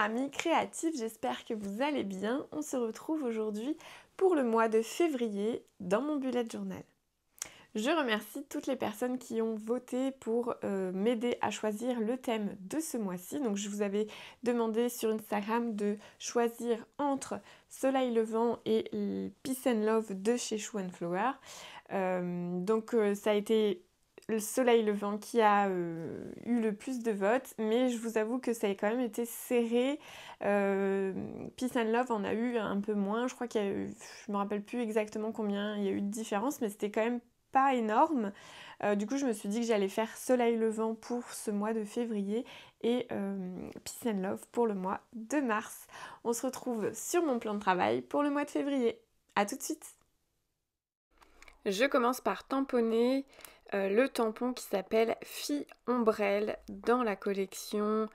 amis créatifs, j'espère que vous allez bien. On se retrouve aujourd'hui pour le mois de février dans mon bullet journal. Je remercie toutes les personnes qui ont voté pour m'aider à choisir le thème de ce mois-ci. Donc je vous avais demandé sur Instagram de choisir entre Soleil levant et Peace and Love de chez Shoe & Flower. Ça a été le Soleil levant qui a eu le plus de votes, mais je vous avoue que ça a quand même été serré. Peace and Love en a eu un peu moins, je crois qu'il y a eu, je me rappelle plus exactement combien il y a eu de différence, mais c'était quand même pas énorme. Du coup je me suis dit que j'allais faire Soleil levant pour ce mois de février et Peace and Love pour le mois de mars. On se retrouve sur mon plan de travail pour le mois de février. A tout de suite. Je commence par tamponner le tampon qui s'appelle Fille Ombrelle dans la collection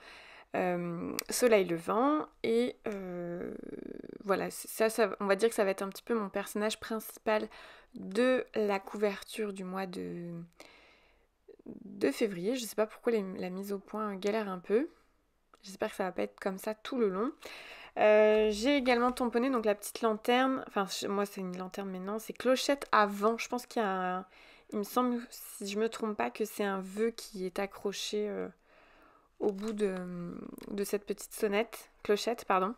Soleil levant. Et voilà, ça, on va dire que ça va être un petit peu mon personnage principal de la couverture du mois de février. Je sais pas pourquoi la mise au point galère un peu. J'espère que ça va pas être comme ça tout le long. J'ai également tamponné donc la petite lanterne, enfin moi c'est une lanterne mais non, c'est clochette à vent. Je pense qu'il y a il me semble, si je me trompe pas, que c'est un vœu qui est accroché au bout de cette petite clochette, pardon.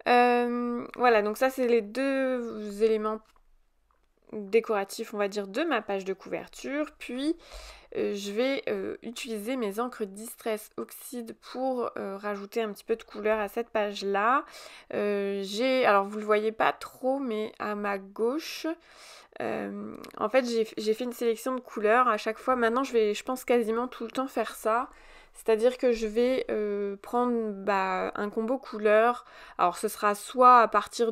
Voilà, donc ça c'est les deux éléments décoratifs, on va dire, de ma page de couverture. Puis je vais utiliser mes encres Distress Oxide pour rajouter un petit peu de couleur à cette page-là. Alors vous le voyez pas trop, mais à ma gauche, en fait j'ai fait une sélection de couleurs à chaque fois. Maintenant je pense quasiment tout le temps faire ça. C'est-à-dire que je vais prendre un combo couleur. Alors ce sera soit à partir...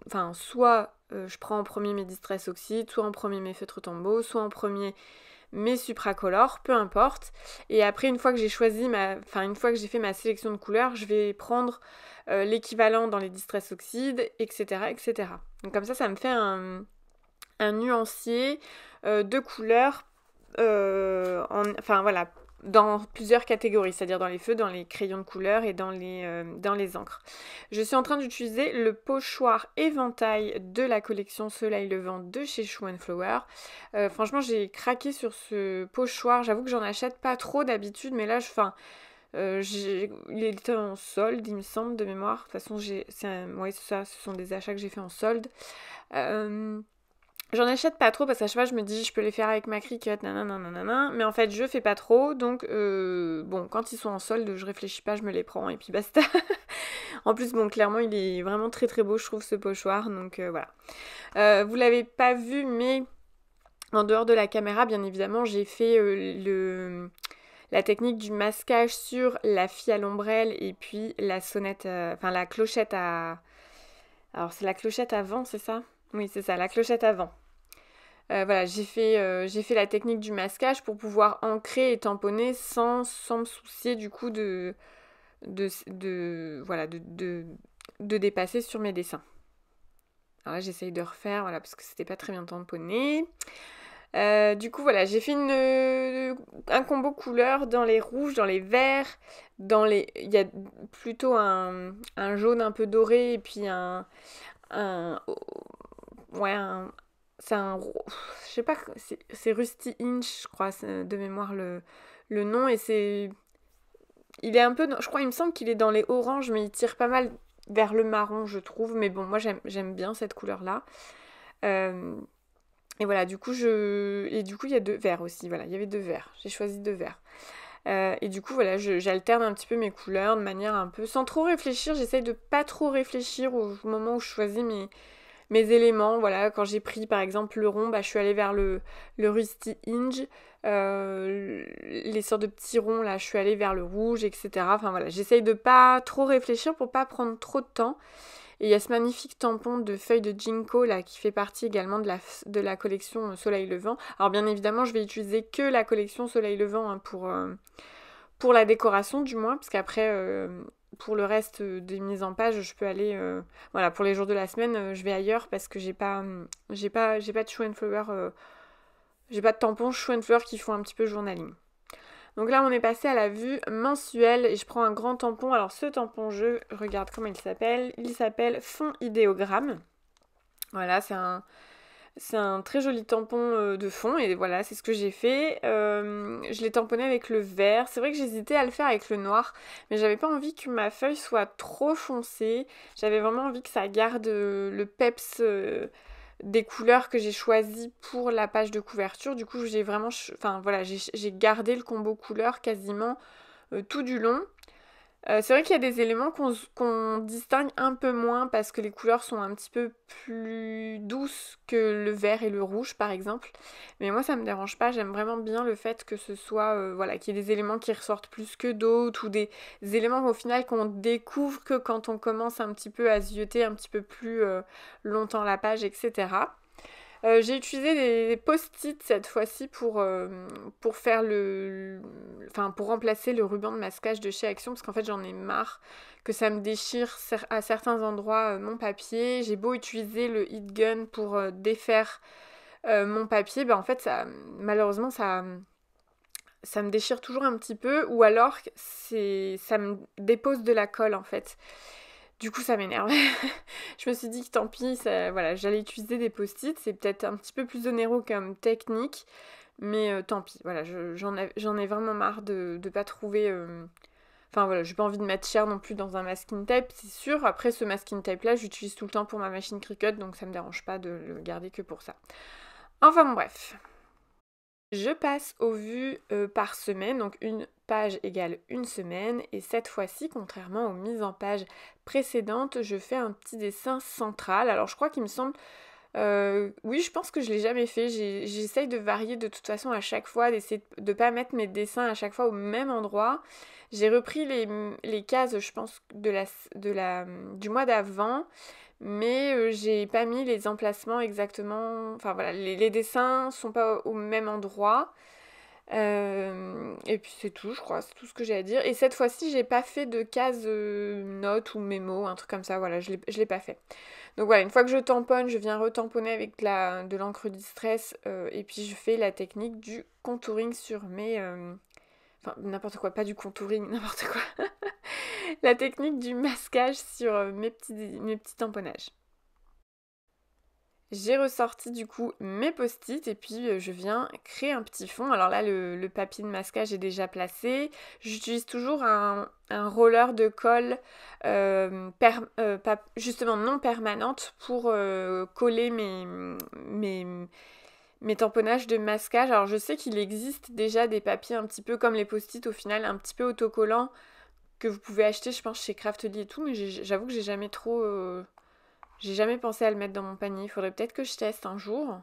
Enfin, soit je prends en premier mes Distress Oxide, soit en premier mes feutres Tombow, soit en premier mes supracolores, peu importe. Et après, une fois que j'ai une fois que j'ai fait ma sélection de couleurs, je vais prendre l'équivalent dans les Distress Oxide, etc., etc. Donc comme ça me fait un nuancier de couleurs, voilà, dans plusieurs catégories, c'est-à-dire dans les feux, dans les crayons de couleur et dans les encres. Je suis en train d'utiliser le pochoir éventail de la collection Soleil levant de chez Shoe & Flower. Franchement, j'ai craqué sur ce pochoir. J'avoue que j'en achète pas trop d'habitude, mais là, il était en solde, il me semble, de mémoire. De toute façon, c'est ça, ce sont des achats que j'ai fait en solde. J'en achète pas trop parce qu'à chaque fois je me dis je peux les faire avec ma Cricut, nanana, mais en fait je fais pas trop, donc bon, quand ils sont en solde, je réfléchis pas, je me les prends et puis basta. En plus, bon, clairement il est vraiment très très beau, je trouve, ce pochoir, donc voilà. Vous l'avez pas vu, mais en dehors de la caméra, bien évidemment, j'ai fait la technique du masquage sur la fille à l'ombrelle et puis la sonnette, la clochette à... Alors c'est la clochette à vent, c'est ça ? Oui, c'est ça, la clochette à vent. Voilà, j'ai fait la technique du masquage pour pouvoir ancrer et tamponner sans me soucier du coup de dépasser sur mes dessins. Alors là, j'essaye de refaire, voilà, parce que c'était pas très bien tamponné. Du coup, voilà, j'ai fait un combo couleur dans les rouges, dans les verts, il y a plutôt un jaune un peu doré et puis je sais pas, c'est Rusty Inch, je crois, de mémoire le nom, et il est un peu, je crois, il me semble qu'il est dans les oranges, mais il tire pas mal vers le marron, je trouve, mais bon, moi j'aime bien cette couleur-là. Et voilà, du coup, il y a 2 verts aussi, voilà, il y avait 2 verts, j'ai choisi 2 verts. Et du coup, voilà, j'alterne un petit peu mes couleurs de manière un peu, sans trop réfléchir, j'essaye de pas trop réfléchir au moment où je choisis mes éléments. Voilà, quand j'ai pris par exemple le rond, je suis allée vers le Rusty Hinge. Les sortes de petits ronds là, je suis allée vers le rouge, etc. Enfin voilà, j'essaye de pas trop réfléchir pour pas prendre trop de temps. Et il y a ce magnifique tampon de feuilles de ginkgo là qui fait partie également de la collection Soleil levant. Alors bien évidemment, je vais utiliser que la collection Soleil levant pour la décoration du moins, parce qu'après pour le reste des mises en page, je peux aller voilà, pour les jours de la semaine, je vais ailleurs parce que j'ai pas de Shoe & Flower, j'ai pas de tampons Shoe & Flower qui font un petit peu journaling. Donc là on est passé à la vue mensuelle et je prends un grand tampon. Alors ce tampon, je regarde comment il s'appelle Fond Idéogramme. Voilà, c'est un très joli tampon de fond et voilà, c'est ce que j'ai fait. Je l'ai tamponné avec le vert. C'est vrai que j'hésitais à le faire avec le noir, mais j'avais pas envie que ma feuille soit trop foncée. J'avais vraiment envie que ça garde le peps des couleurs que j'ai choisies pour la page de couverture. Du coup, j'ai vraiment, enfin voilà, j'ai gardé le combo couleurs quasiment tout du long. C'est vrai qu'il y a des éléments qu'on distingue un peu moins parce que les couleurs sont un petit peu plus douces que le vert et le rouge par exemple. Mais moi ça me dérange pas, j'aime vraiment bien le fait que ce soit, voilà, qu'il y ait des éléments qui ressortent plus que d'autres ou des éléments au final qu'on découvre que quand on commence un petit peu à zioter un petit peu plus longtemps la page, etc. J'ai utilisé des post-it cette fois-ci pour faire enfin, pour remplacer le ruban de masquage de chez Action, parce qu'en fait j'en ai marre que ça me déchire à certains endroits mon papier. J'ai beau utiliser le heat gun pour défaire mon papier, en fait malheureusement ça me déchire toujours un petit peu, ou alors ça me dépose de la colle en fait. Du coup, ça m'énerve. Je me suis dit que tant pis, voilà, j'allais utiliser des post-it. C'est peut-être un petit peu plus onéreux comme technique, mais tant pis. Voilà, j'en ai vraiment marre de pas trouver. Enfin voilà, j'ai pas envie de mettre cher non plus dans un masking tape, c'est sûr. Après, ce masking tape là, j'utilise tout le temps pour ma machine Cricut, donc ça me dérange pas de le garder que pour ça. Enfin bon, bref. Je passe aux vues par semaine, donc une page égale une semaine, et cette fois-ci, contrairement aux mises en page précédentes, je fais un petit dessin central. Alors je crois qu'il me semble, oui, je pense que je l'ai jamais fait. J'essaye de varier de toute façon à chaque fois, d'essayer de pas mettre mes dessins à chaque fois au même endroit. J'ai repris les cases, je pense, du mois d'avant. Mais j'ai pas mis les emplacements exactement. Enfin voilà, les dessins sont pas au même endroit. Et puis c'est tout, je crois, c'est tout ce que j'ai à dire. Et cette fois-ci, j'ai pas fait de case notes ou mémo, un truc comme ça, voilà, je l'ai pas fait. Donc voilà, une fois que je tamponne, je viens retamponner avec de l'encre Distress et puis je fais la technique du contouring sur mes. Enfin, n'importe quoi, pas du contouring, n'importe quoi. La technique du masquage sur mes petits tamponnages. J'ai ressorti du coup mes post-it et puis je viens créer un petit fond. Alors là, le papier de masquage est déjà placé. J'utilise toujours un roller de colle justement non permanente pour coller mes tamponnages de masquage. Alors je sais qu'il existe déjà des papiers un petit peu comme les post-it au final, un petit peu autocollants que vous pouvez acheter, je pense, chez Craftly et tout, mais j'avoue que j'ai jamais pensé à le mettre dans mon panier. Il faudrait peut-être que je teste un jour.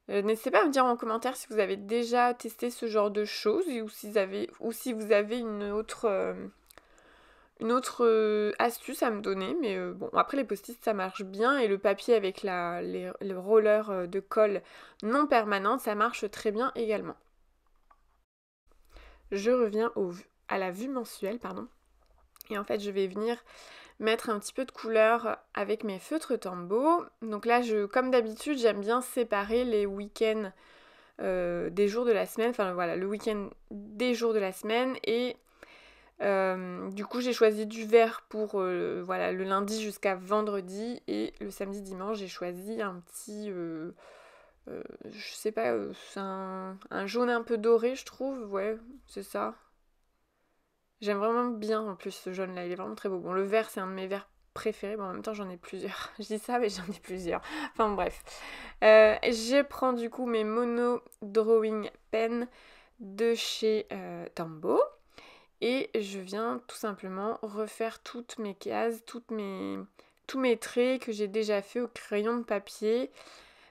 N'hésitez pas à me dire en commentaire si vous avez déjà testé ce genre de choses ou si vous avez une autre astuce à me donner. Mais bon, après les post-it ça marche bien et le papier avec le roller de colle non permanente ça marche très bien également. Je reviens à la vue mensuelle, pardon. Et en fait je vais venir mettre un petit peu de couleur avec mes feutres Tombow. Donc là, comme d'habitude, j'aime bien séparer les week-ends des jours de la semaine. Enfin voilà, le week-end des jours de la semaine. Et du coup, j'ai choisi du vert pour voilà, le lundi jusqu'à vendredi. Et le samedi, dimanche, j'ai choisi un petit... je sais pas, c'est un jaune un peu doré, je trouve. Ouais, c'est ça. J'aime vraiment bien en plus ce jaune là, il est vraiment très beau. Bon, le vert c'est un de mes verts préférés, mais en même temps j'en ai plusieurs. Je dis ça, mais j'en ai plusieurs. Enfin bref. Je prends du coup mes Mono Drawing Pen de chez Tombow et je viens tout simplement refaire toutes mes cases, tous mes traits que j'ai déjà fait au crayon de papier.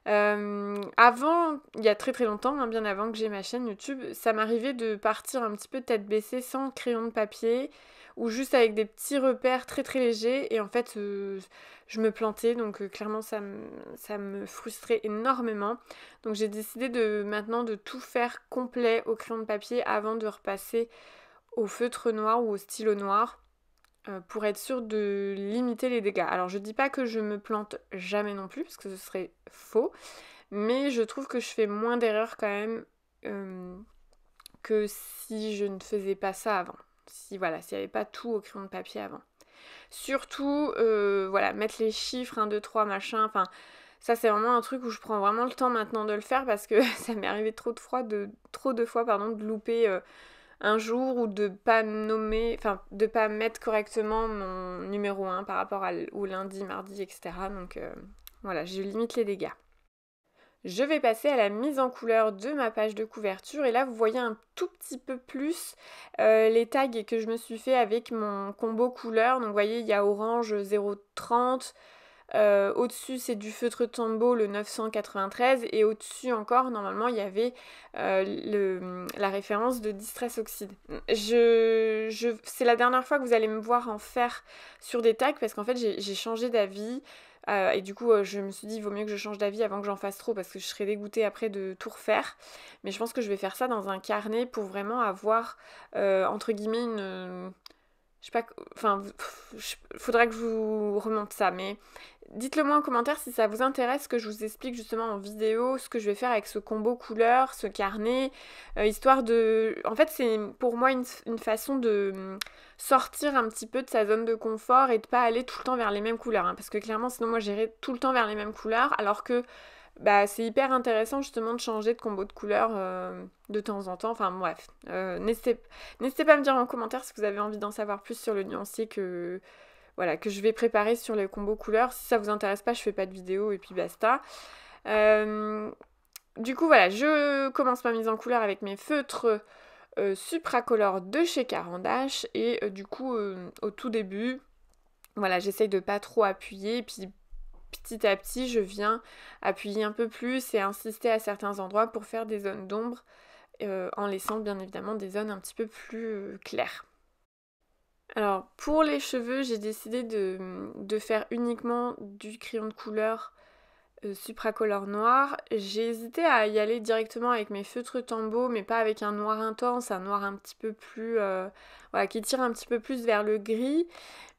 Avant, il y a très très longtemps, hein, bien avant que j'ai ma chaîne YouTube, ça m'arrivait de partir un petit peu tête baissée sans crayon de papier ou juste avec des petits repères très très légers et en fait je me plantais donc clairement ça me frustrait énormément. Donc j'ai décidé maintenant de tout faire complet au crayon de papier avant de repasser au feutre noir ou au stylo noir pour être sûre de limiter les dégâts. Alors je dis pas que je me plante jamais non plus, parce que ce serait faux, mais je trouve que je fais moins d'erreurs quand même que si je ne faisais pas ça avant. Si voilà, s'il n'y avait pas tout au crayon de papier avant. Surtout, voilà, mettre les chiffres, 1, 2, 3, machin, enfin, ça c'est vraiment un truc où je prends vraiment le temps maintenant de le faire parce que ça m'est arrivé trop de fois, de louper un jour ou de pas nommer, enfin, de pas mettre correctement mon numéro 1 par rapport au lundi, mardi, etc. Donc voilà, je limite les dégâts. Je vais passer à la mise en couleur de ma page de couverture et là vous voyez un tout petit peu plus les tags que je me suis fait avec mon combo couleur. Donc vous voyez il y a orange 0,30, au-dessus c'est du feutre Tombow le 993 et au-dessus encore normalement il y avait la référence de Distress Oxide. C'est la dernière fois que vous allez me voir en faire sur des tags parce qu'en fait j'ai changé d'avis. Et du coup, je me suis dit, il vaut mieux que je change d'avis avant que j'en fasse trop parce que je serais dégoûtée après de tout refaire. Mais je pense que je vais faire ça dans un carnet pour vraiment avoir, entre guillemets, une... Je sais pas... Enfin, faudrait que je vous remonte ça, mais dites-le moi en commentaire si ça vous intéresse que je vous explique justement en vidéo ce que je vais faire avec ce combo couleur, ce carnet, histoire de... En fait, c'est pour moi une façon de sortir un petit peu de sa zone de confort et de pas aller tout le temps vers les mêmes couleurs, hein, parce que clairement, sinon moi j'irais tout le temps vers les mêmes couleurs, alors que bah, c'est hyper intéressant justement de changer de combo de couleurs de temps en temps. Enfin bref, n'hésitez pas à me dire en commentaire si vous avez envie d'en savoir plus sur le nuancier que je vais préparer sur les combos couleurs. Si ça vous intéresse pas, je fais pas de vidéo et puis basta. Du coup voilà, je commence ma mise en couleur avec mes feutres Supracolor de chez Caran d'Ache et du coup au tout début, voilà, j'essaye de pas trop appuyer, puis petit à petit, je viens appuyer un peu plus et insister à certains endroits pour faire des zones d'ombre en laissant bien évidemment des zones un petit peu plus claires. Alors pour les cheveux, j'ai décidé de faire uniquement du crayon de couleur Supracolor noir. J'ai hésité à y aller directement avec mes feutres Tombow, mais pas avec un noir intense, un noir un petit peu plus... voilà, qui tire un petit peu plus vers le gris.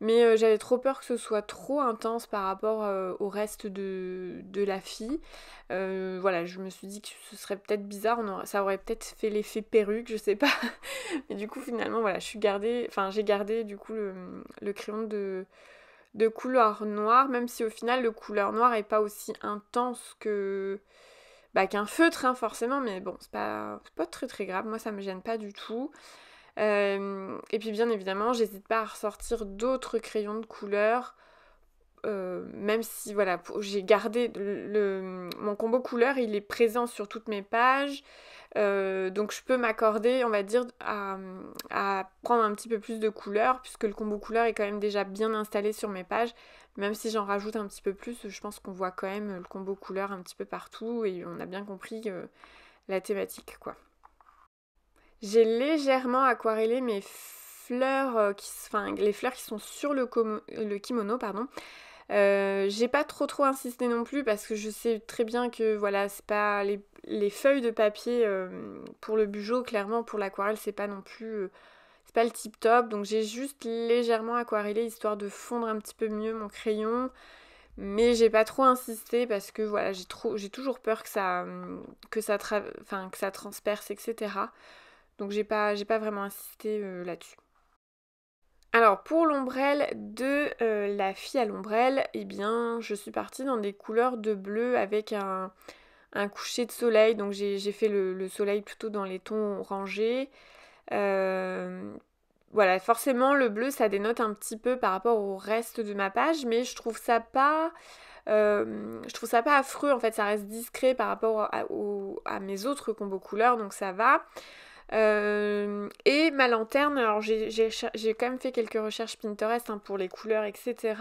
Mais j'avais trop peur que ce soit trop intense par rapport au reste de la fille. Voilà, je me suis dit que ce serait peut-être bizarre, ça aurait peut-être fait l'effet perruque, je sais pas. Et du coup, finalement, voilà, j'ai gardé du coup le crayon de couleur noire, même si au final le couleur noir est pas aussi intense qu'un feutre, hein, forcément, mais bon, c'est pas très très grave, moi ça me gêne pas du tout. Et puis bien évidemment, j'hésite pas à ressortir d'autres crayons de couleur, même si voilà, j'ai gardé mon combo couleur, il est présent sur toutes mes pages. Donc je peux m'accorder, on va dire, à prendre un petit peu plus de couleurs, puisque le combo couleur est quand même déjà bien installé sur mes pages. Même si j'en rajoute un petit peu plus, je pense qu'on voit quand même le combo couleur un petit peu partout et on a bien compris la thématique, quoi. J'ai légèrement aquarellé mes fleurs, les fleurs qui sont sur le kimono, pardon. J'ai pas trop insisté non plus parce que je sais très bien que voilà, c'est pas les feuilles de papier pour le bugeot, clairement pour l'aquarelle c'est pas non plus c'est pas le tip top, donc j'ai juste légèrement aquarellé histoire de fondre un petit peu mieux mon crayon, mais j'ai pas trop insisté parce que voilà, j'ai toujours peur que ça transperce, etc. Donc j'ai pas vraiment insisté là-dessus. Alors pour l'ombrelle de la fille à l'ombrelle, eh bien je suis partie dans des couleurs de bleu avec un coucher de soleil, donc j'ai fait le soleil plutôt dans les tons orangés. Voilà, forcément le bleu ça dénote un petit peu par rapport au reste de ma page, mais je trouve ça pas affreux, en fait ça reste discret par rapport à mes autres combos couleurs, donc ça va. Et ma lanterne, alors j'ai quand même fait quelques recherches Pinterest hein, pour les couleurs, etc.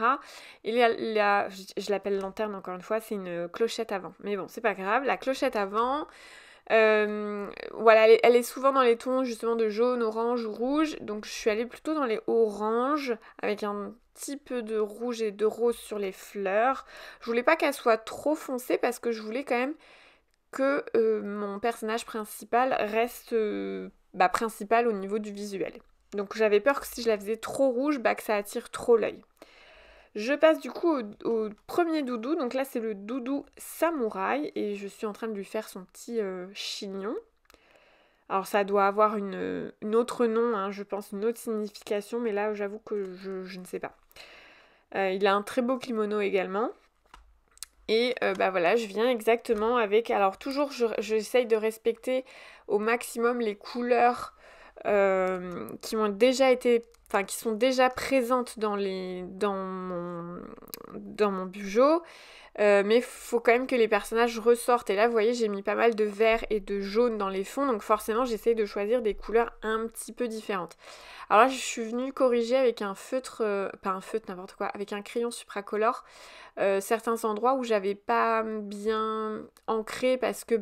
Et je l'appelle lanterne encore une fois, c'est une clochette avant. Mais bon, c'est pas grave, la clochette avant, voilà, elle est souvent dans les tons justement de jaune, orange ou rouge. Donc je suis allée plutôt dans les oranges, avec un petit peu de rouge et de rose sur les fleurs. Je voulais pas qu'elle soit trop foncée parce que je voulais quand même que mon personnage principal reste principal au niveau du visuel. Donc j'avais peur que si je la faisais trop rouge, que ça attire trop l'œil. Je passe du coup au premier doudou, donc là c'est le doudou samouraï et je suis en train de lui faire son petit chignon. Alors ça doit avoir une autre nom, hein, je pense, une autre signification, mais là j'avoue que je ne sais pas. Il a un très beau kimono également. Et bah voilà, je viens exactement avec... Alors toujours, j'essaye de respecter au maximum les couleurs qui ont déjà été... Enfin, qui sont déjà présentes dans mon bujo. Mais il faut quand même que les personnages ressortent. Et là, vous voyez, j'ai mis pas mal de vert et de jaune dans les fonds. Donc forcément, j'essaye de choisir des couleurs un petit peu différentes. Alors là, je suis venue corriger avec un feutre... pas un feutre, n'importe quoi. Avec un crayon supracolore. Certains endroits où j'avais pas bien ancré parce que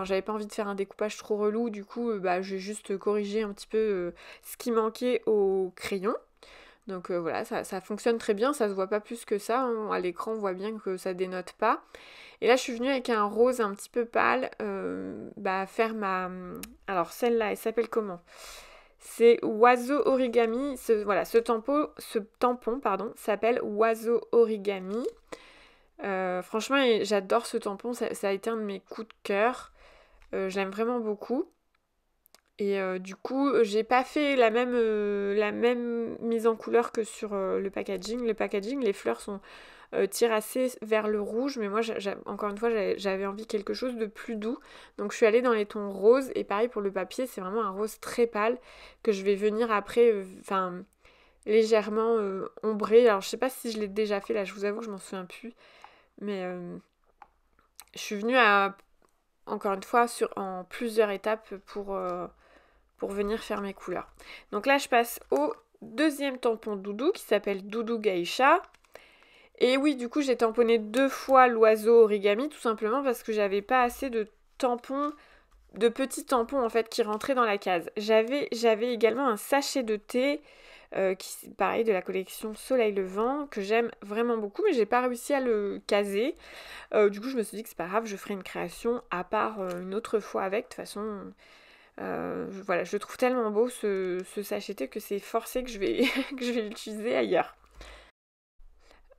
j'avais pas envie de faire un découpage trop relou, du coup j'ai juste corrigé un petit peu ce qui manquait au crayon. Donc voilà, ça fonctionne très bien, ça se voit pas plus que ça, hein. À l'écran on voit bien que ça dénote pas. Et là je suis venue avec un rose un petit peu pâle, faire ma... Alors celle-là, elle s'appelle comment? C'est Oiseau Origami. Ce tampon pardon, s'appelle Oiseau Origami. Franchement, j'adore ce tampon. Ça a été un de mes coups de cœur. J'aime vraiment beaucoup. Et du coup, j'ai pas fait la même mise en couleur que sur le packaging. Le packaging, les fleurs sont tire assez vers le rouge, mais moi, encore une fois, j'avais envie de quelque chose de plus doux. Donc je suis allée dans les tons roses, et pareil pour le papier, c'est vraiment un rose très pâle que je vais venir après, légèrement ombrer. Alors je sais pas si je l'ai déjà fait, là je vous avoue que je m'en souviens plus, mais je suis venue encore une fois, en plusieurs étapes pour venir faire mes couleurs. Donc là, je passe au deuxième tampon doudou qui s'appelle Doudou Geisha. Et oui, du coup, j'ai tamponné 2 fois l'oiseau origami, tout simplement parce que j'avais pas assez de tampons, de petits tampons en fait, qui rentraient dans la case. J'avais également un sachet de thé, pareil, de la collection Soleil Levant, que j'aime vraiment beaucoup, mais j'ai pas réussi à le caser. Du coup, je me suis dit que c'est pas grave, je ferai une création à part une autre fois avec. De toute façon, voilà, je le trouve tellement beau ce sachet de thé que c'est forcé que je vais, que je vais l'utiliser ailleurs.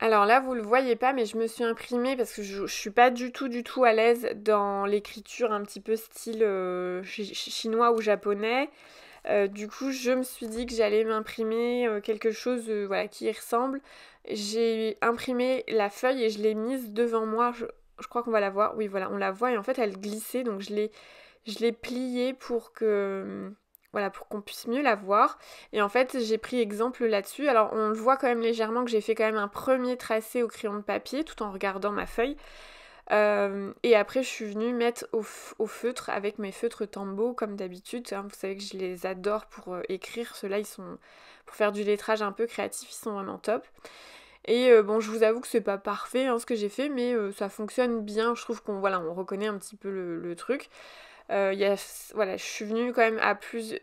Alors là, vous le voyez pas, mais je me suis imprimée parce que je suis pas du tout à l'aise dans l'écriture un petit peu style chinois ou japonais. Du coup, je me suis dit que j'allais m'imprimer quelque chose voilà, qui y ressemble. J'ai imprimé la feuille et je l'ai mise devant moi. Je crois qu'on va la voir. Oui, voilà, on la voit et en fait, elle glissait. Donc, je l'ai pliée pour que... Voilà, pour qu'on puisse mieux la voir. Et en fait, j'ai pris exemple là-dessus. Alors, on le voit quand même légèrement que j'ai fait quand même un premier tracé au crayon de papier tout en regardant ma feuille. Et après, je suis venue mettre au feutre avec mes feutres Tombow comme d'habitude. Hein. Vous savez que je les adore pour écrire. Ceux-là, ils sont... Pour faire du lettrage un peu créatif, ils sont vraiment top. Et bon, je vous avoue que c'est pas parfait hein, ce que j'ai fait, mais ça fonctionne bien. Je trouve qu'on on reconnaît un petit peu le truc. Voilà, je suis venue quand même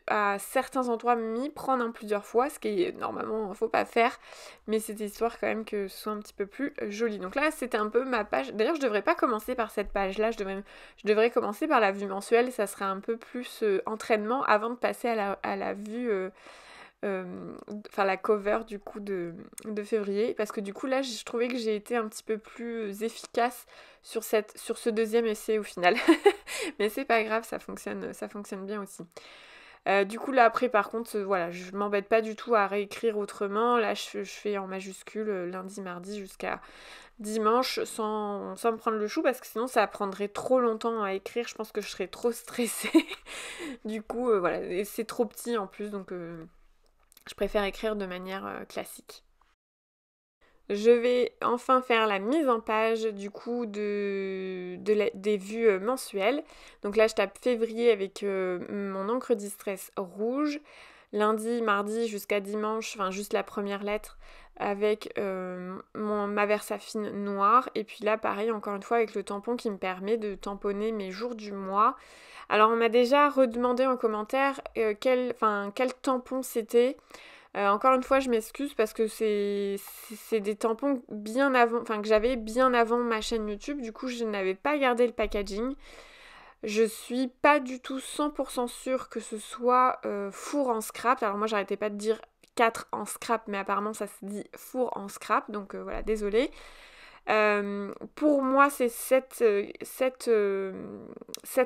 à certains endroits m'y prendre en plusieurs fois, ce qui est normalement faut pas faire, mais c'était histoire quand même que ce soit un petit peu plus joli. Donc là, c'était un peu ma page. D'ailleurs, je devrais pas commencer par cette page-là, je devrais commencer par la vue mensuelle, ça serait un peu plus entraînement avant de passer à la vue la cover du coup de février, parce que du coup là je trouvais que j'ai été un petit peu plus efficace sur ce deuxième essai au final. Mais c'est pas grave, ça fonctionne bien aussi. Du coup là après par contre voilà, je m'embête pas du tout à réécrire autrement. Là je fais en majuscule lundi, mardi jusqu'à dimanche sans me prendre le chou parce que sinon ça prendrait trop longtemps à écrire. Je pense que je serais trop stressée. Du coup voilà, et c'est trop petit en plus donc je préfère écrire de manière classique. Je vais enfin faire la mise en page du coup des vues mensuelles. Donc là je tape février avec mon encre distress rouge. Lundi, mardi jusqu'à dimanche, enfin juste la première lettre avec ma Versafine noire. Et puis là pareil encore une fois avec le tampon qui me permet de tamponner mes jours du mois. Alors on m'a déjà redemandé en commentaire quel tampon c'était. Encore une fois, je m'excuse parce que c'est des tampons bien avant, que j'avais bien avant ma chaîne YouTube. Du coup, je n'avais pas gardé le packaging. Je suis pas du tout 100% sûre que ce soit four en scrap. Alors moi, j'arrêtais pas de dire 4 en scrap, mais apparemment ça se dit four en scrap. Donc voilà, désolée. Pour moi, c'est cette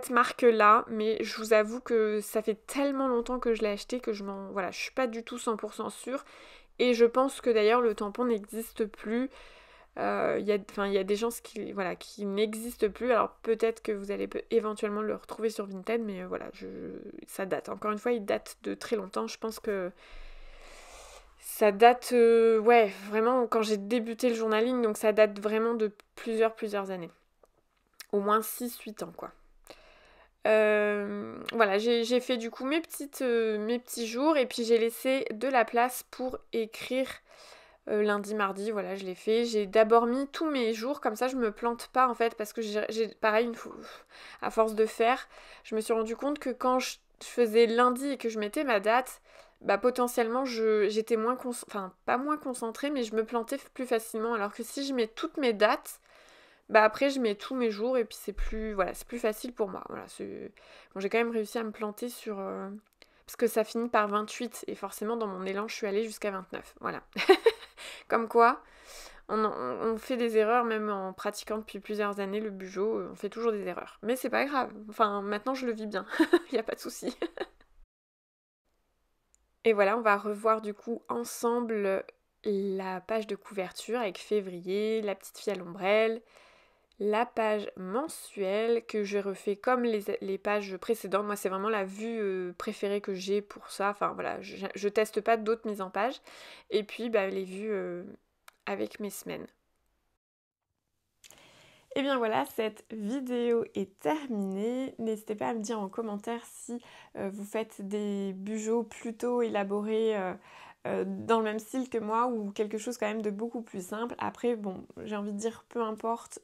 marque-là, mais je vous avoue que ça fait tellement longtemps que je l'ai acheté que voilà, je suis pas du tout 100% sûre. Et je pense que d'ailleurs le tampon n'existe plus. Il y a des gens voilà, qui n'existent plus. Alors peut-être que vous allez éventuellement le retrouver sur Vinted, mais voilà, ça date. Encore une fois, il date de très longtemps. Je pense que ça date, ouais, vraiment quand j'ai débuté le journaling, donc ça date vraiment de plusieurs années. Au moins 6-8 ans, quoi. Voilà, j'ai fait du coup mes petits jours et puis j'ai laissé de la place pour écrire lundi, mardi, voilà, je l'ai fait. J'ai d'abord mis tous mes jours, comme ça je me plante pas en fait, parce que pareil, à force de faire, je me suis rendu compte que quand je faisais lundi et que je mettais ma date, bah potentiellement j'étais enfin pas moins concentrée, mais je me plantais plus facilement. Alors que si je mets toutes mes dates, bah après je mets tous mes jours et puis c'est plus facile pour moi. Voilà, bon, j'ai quand même réussi à me planter parce que ça finit par 28 et forcément dans mon élan je suis allée jusqu'à 29. Voilà. Comme quoi, on fait des erreurs même en pratiquant depuis plusieurs années le bujo, on fait toujours des erreurs. Mais c'est pas grave, enfin maintenant je le vis bien, il n'y a pas de souci. Et voilà, on va revoir du coup ensemble la page de couverture avec février, la petite fille à l'ombrelle, la page mensuelle que je refais comme les pages précédentes. Moi c'est vraiment la vue préférée que j'ai pour ça. Enfin voilà, je teste pas d'autres mises en page. Et puis bah, les vues avec mes semaines. Et bien voilà, cette vidéo est terminée. N'hésitez pas à me dire en commentaire si vous faites des bujots plutôt élaborés dans le même style que moi ou quelque chose quand même de beaucoup plus simple. Après, bon, j'ai envie de dire peu importe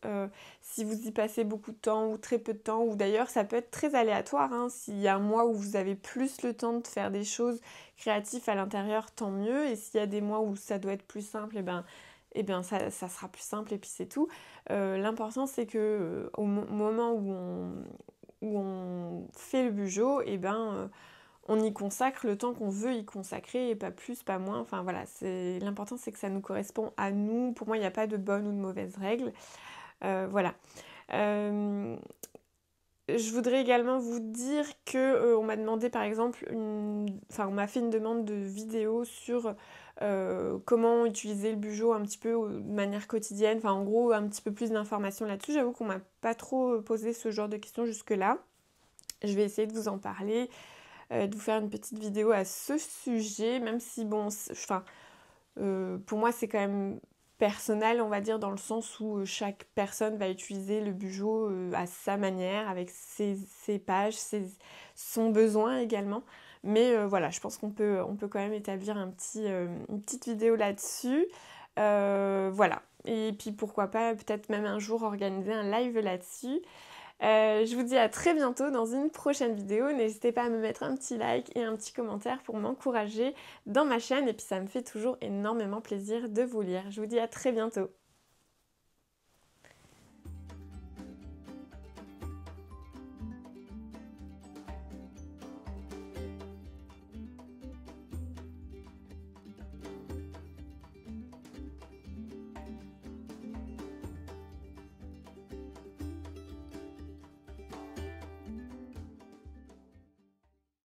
si vous y passez beaucoup de temps ou très peu de temps, ou d'ailleurs ça peut être très aléatoire. Hein. S'il y a un mois où vous avez plus le temps de faire des choses créatives à l'intérieur, tant mieux. Et s'il y a des mois où ça doit être plus simple, et ben ça sera plus simple et puis c'est tout. L'important c'est que au moment où on fait le bujo, et ben on y consacre le temps qu'on veut y consacrer et pas plus, pas moins. Enfin voilà, l'important c'est que ça nous correspond à nous. Pour moi, il n'y a pas de bonne ou de mauvaise règle. Voilà. Je voudrais également vous dire que on m'a demandé par exemple, enfin on m'a fait une demande de vidéo sur comment utiliser le bujo un petit peu de manière quotidienne, enfin en gros un petit peu plus d'informations là-dessus. J'avoue qu'on m'a pas trop posé ce genre de questions jusque-là. Je vais essayer de vous en parler, de vous faire une petite vidéo à ce sujet, même si bon, enfin pour moi c'est quand même personnel, on va dire, dans le sens où chaque personne va utiliser le bujo à sa manière, avec ses pages, son besoin également. Mais voilà, je pense qu'on peut quand même établir une petite vidéo là-dessus. Voilà. Et puis pourquoi pas, peut-être même un jour organiser un live là-dessus. Je vous dis à très bientôt dans une prochaine vidéo. N'hésitez pas à me mettre un petit like et un petit commentaire pour m'encourager dans ma chaîne. Et puis ça me fait toujours énormément plaisir de vous lire. Je vous dis à très bientôt.